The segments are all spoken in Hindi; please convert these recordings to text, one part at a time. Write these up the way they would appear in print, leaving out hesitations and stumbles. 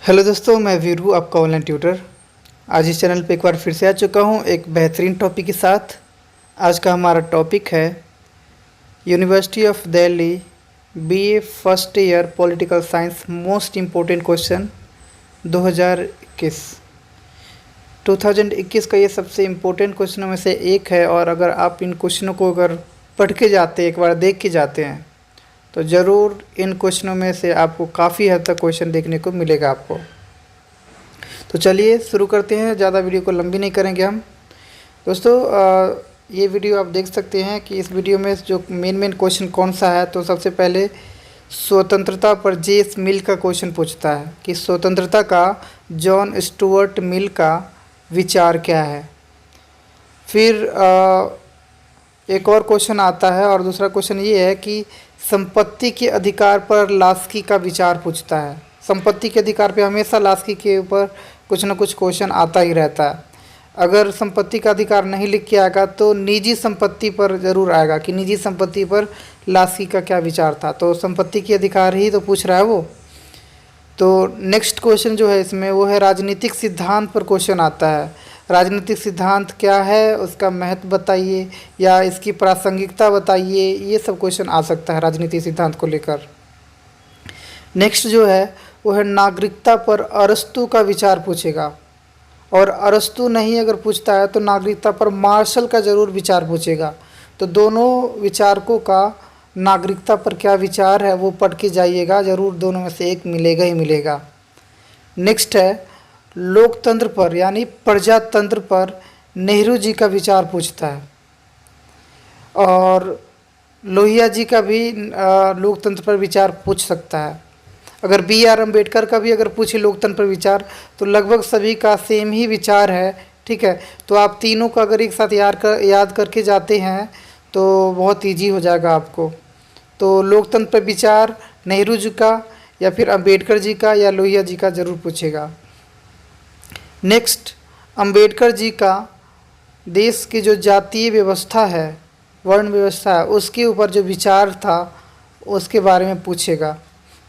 हेलो दोस्तों, मैं वीरू आपका ऑनलाइन ट्यूटर। आज इस चैनल पे एक बार फिर से आ चुका हूँ एक बेहतरीन टॉपिक के साथ। आज का हमारा टॉपिक है university of Delhi BA first year political science most important question 2021। 2021 का ये सबसे इम्पोर्टेंट क्वेश्चनों में से एक है, और अगर आप इन क्वेश्चनों को अगर पढ़ के जाते, एक बार देख के जाते हैं, तो ज़रूर इन क्वेश्चनों में से आपको काफ़ी हद तक क्वेश्चन देखने को मिलेगा आपको। तो चलिए शुरू करते हैं, ज़्यादा वीडियो को लंबी नहीं करेंगे हम। दोस्तों ये वीडियो आप देख सकते हैं कि इस वीडियो में जो मेन क्वेश्चन कौन सा है। तो सबसे पहले स्वतंत्रता पर जेम्स मिल का क्वेश्चन पूछता है कि स्वतंत्रता का जॉन स्टुअर्ट मिल का विचार क्या है। फिर एक और क्वेश्चन आता है, और दूसरा क्वेश्चन ये है कि संपत्ति के अधिकार पर लास्की का विचार पूछता है। संपत्ति के अधिकार पे हमेशा लास्की के ऊपर कुछ ना कुछ क्वेश्चन आता ही रहता है। अगर संपत्ति का अधिकार नहीं लिख के आएगा तो निजी संपत्ति पर ज़रूर आएगा कि निजी संपत्ति पर लास्की का क्या विचार था। तो संपत्ति के अधिकार ही तो पूछ रहा है वो। तो नेक्स्ट क्वेश्चन जो है इसमें वो है राजनीतिक सिद्धांत पर क्वेश्चन आता है। राजनीतिक सिद्धांत क्या है, उसका महत्व बताइए या इसकी प्रासंगिकता बताइए, ये सब क्वेश्चन आ सकता है राजनीतिक सिद्धांत को लेकर। नेक्स्ट जो है वो है नागरिकता पर अरस्तू का विचार पूछेगा, और अरस्तू नहीं अगर पूछता है तो नागरिकता पर मार्शल का ज़रूर विचार पूछेगा। तो दोनों विचारकों का नागरिकता पर क्या विचार है वो पढ़ के जाइएगा, ज़रूर दोनों में से एक मिलेगा ही मिलेगा। नेक्स्ट है लोकतंत्र पर यानी प्रजातंत्र पर नेहरू जी का विचार पूछता है, और लोहिया जी का भी लोकतंत्र पर विचार पूछ सकता है। अगर BR अम्बेडकर का भी अगर पूछे लोकतंत्र पर विचार तो लगभग सभी का सेम ही विचार है, ठीक है। तो आप तीनों का अगर एक साथ याद करके जाते हैं तो बहुत ईजी हो जाएगा आपको। तो लोकतंत्र पर विचार नेहरू जी का या फिर अम्बेडकर जी का या लोहिया जी का ज़रूर पूछेगा। नेक्स्ट अम्बेडकर जी का देश की जो जातीय व्यवस्था है, वर्ण व्यवस्था है, उसके ऊपर जो विचार था उसके बारे में पूछेगा।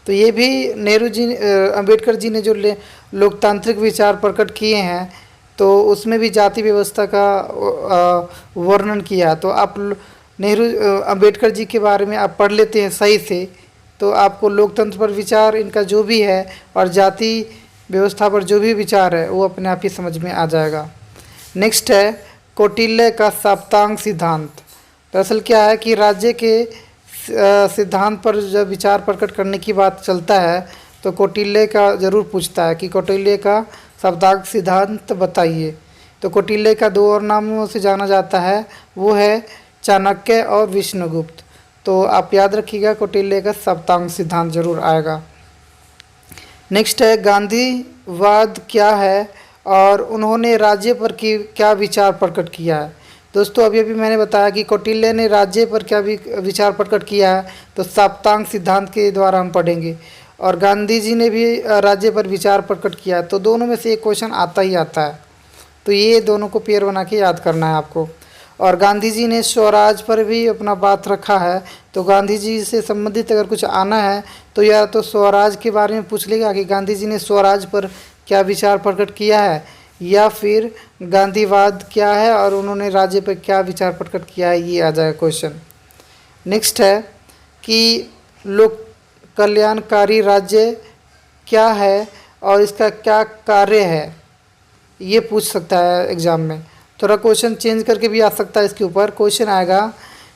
तो ये भी नेहरू जी अम्बेडकर जी ने जो लोकतांत्रिक विचार प्रकट किए हैं तो उसमें भी जाति व्यवस्था का वर्णन किया। तो आप नेहरू अम्बेडकर जी के बारे में आप पढ़ लेते हैं सही से, तो आपको लोकतंत्र पर विचार इनका जो भी है और जाति व्यवस्था पर जो भी विचार है वो अपने आप ही समझ में आ जाएगा। नेक्स्ट है कौटिल्य का सप्तांग सिद्धांत। दरअसल क्या है कि राज्य के सिद्धांत पर जब विचार प्रकट करने की बात चलता है तो कौटिल्य का ज़रूर पूछता है कि कौटिल्य का सप्तांग सिद्धांत बताइए। तो कौटिल्य का दो और नामों से जाना जाता है, वो है चाणक्य और विष्णुगुप्त। तो आप याद रखिएगा कौटिल्य का सप्तांग सिद्धांत जरूर आएगा। नेक्स्ट है गांधीवाद क्या है और उन्होंने राज्य पर क्या विचार प्रकट किया है। दोस्तों अभी मैंने बताया कि कौटिल्य ने राज्य पर क्या विचार प्रकट किया है, तो सप्तांग सिद्धांत के द्वारा हम पढ़ेंगे। और गांधी जी ने भी राज्य पर विचार प्रकट किया, तो दोनों में से एक क्वेश्चन आता ही आता है। तो ये दोनों को पेयर बना के याद करना है आपको। और गांधी जी ने स्वराज पर भी अपना बात रखा है, तो गांधी जी से संबंधित अगर कुछ आना है तो या तो स्वराज के बारे में पूछ लेगा कि गांधी जी ने स्वराज पर क्या विचार प्रकट किया है, या फिर गांधीवाद क्या है और उन्होंने राज्य पर क्या विचार प्रकट किया है, ये आ जाएगा क्वेश्चन। नेक्स्ट है कि लोक कल्याणकारी राज्य क्या है और इसका क्या कार्य है, ये पूछ सकता है एग्ज़ाम में। थोड़ा क्वेश्चन चेंज करके भी आ सकता है। इसके ऊपर क्वेश्चन आएगा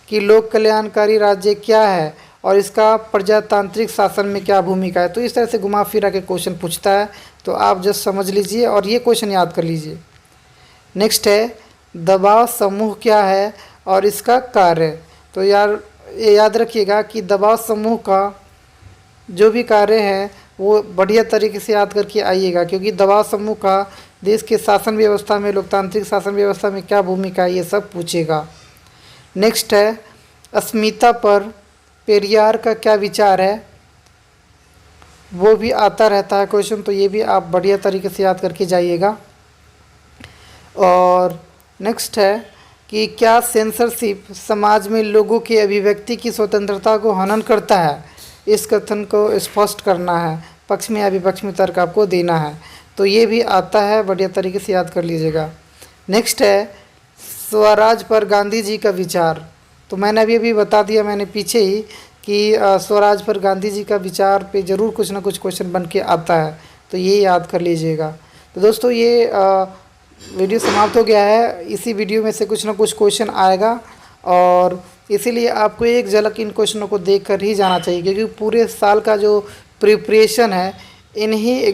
कि लोक कल्याणकारी राज्य क्या है और इसका प्रजातांत्रिक शासन में क्या भूमिका है। तो इस तरह से घुमा फिरा के क्वेश्चन पूछता है, तो आप जस्ट समझ लीजिए और ये क्वेश्चन याद कर लीजिए। नेक्स्ट है दबाव समूह क्या है और इसका कार्य। तो यार ये याद रखिएगा कि दबाव समूह का जो भी कार्य है वो बढ़िया तरीके से याद करके आइएगा, क्योंकि दबाव समूह का देश के शासन व्यवस्था में, लोकतांत्रिक शासन व्यवस्था में क्या भूमिका है, ये सब पूछेगा। नेक्स्ट है अस्मिता पर पेरियार का क्या विचार है, वो भी आता रहता है क्वेश्चन, तो ये भी आप बढ़िया तरीके से याद करके जाइएगा। और नेक्स्ट है कि क्या सेंसरशिप समाज में लोगों की अभिव्यक्ति की स्वतंत्रता को हनन करता है, इस कथन को स्पष्ट करना है। पक्ष में या विपक्ष में तर्क आपको देना है। तो ये भी आता है, बढ़िया तरीके से याद कर लीजिएगा। नेक्स्ट है स्वराज पर गांधी जी का विचार। तो मैंने अभी बता दिया मैंने पीछे ही कि स्वराज पर गांधी जी का विचार पे ज़रूर कुछ ना कुछ क्वेश्चन बन के आता है, तो ये याद कर लीजिएगा। तो दोस्तों ये वीडियो समाप्त हो गया है। इसी वीडियो में से कुछ ना कुछ क्वेश्चन आएगा और इसीलिए आपको एक झलक इन क्वेश्चनों को देख कर ही जाना चाहिए, क्योंकि पूरे साल का जो प्रिपरेशन है इन्हीं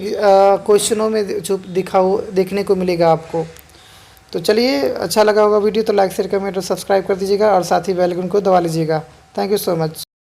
क्वेश्चनों में जो देखने को मिलेगा आपको। तो चलिए, अच्छा लगा होगा वीडियो तो लाइक शेयर कमेंट और सब्सक्राइब कर दीजिएगा और साथ ही बेल आइकन को दबा लीजिएगा। Thank you so much.